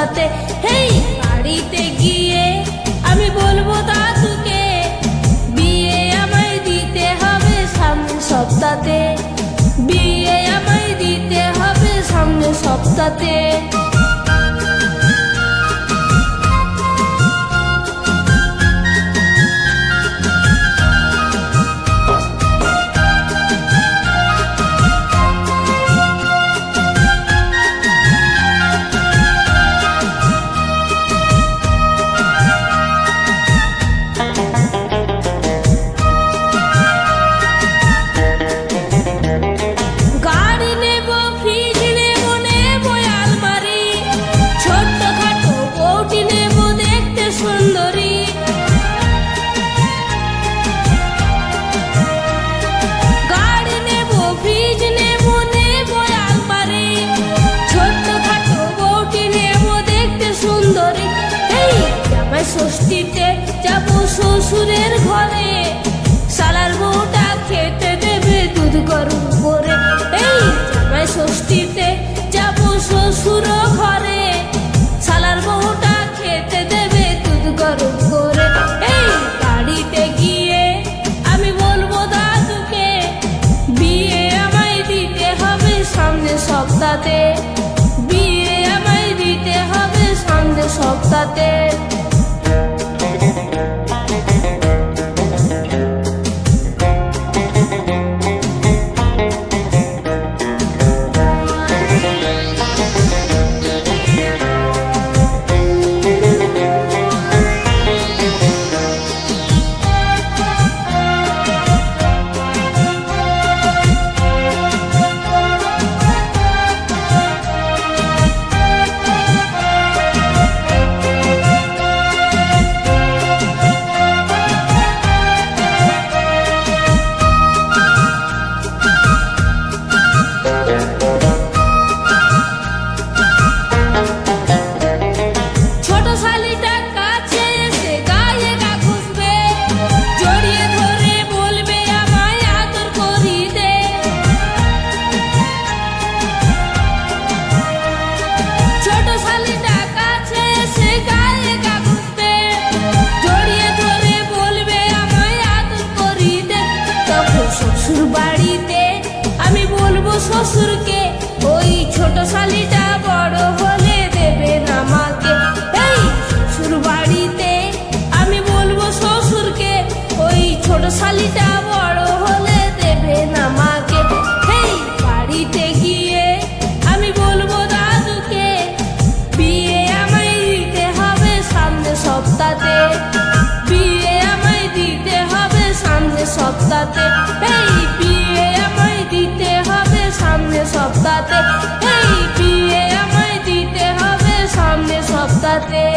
সপ্তাহে। হেই বাড়িতে গিয়ে আমি বলবো দাদুকে, বিয়ে আমায় দিতে হবে সামনের সপ্তাহে, বিয়ে আমায় দিতে হবে সামনের সপ্তাহে। ষষ্ঠীতে যাবো শ্বশুরের ঘরে, শালার বউটা খেতে দেবে দুধ গরম করে। এই জামাই ষষ্ঠীতে যাবো শ্বশুর ঘরে, শালার বউটা খেতে দেবে দুধ গরম করে। এই বাড়িতে গিয়ে আমি বলবো দাদুকে, বিয়ে আমায় দিতে হবে সামনের সপ্তাহে, বিয়ে আমায় দিতে হবে সামনের সপ্তাহে। শ্বশুর বাড়িতে আমি বলবো শ্বশুরকে, ওই ছোট শালিটা বড় হলে দেবে না আমাকে। এই শ্বশুর বাড়িতে আমি বলবো শ্বশুরকে, ওই ছোট শালিটা বড় হলে দেবে না আমাকে। এই বাড়িতে গিয়ে আমি বলবো দাদুকে, বিয়ে আমায় দিতে হবে সামনের সপ্তাহে, বিয়ে আমায় দিতে হবে সামনের সপ্তাহে। এই বিয়ে আমায় দিতে হবে সামনের সপ্তাহে, এই বিয়ে আমায় দিতে হবে সামনের সপ্তাহে।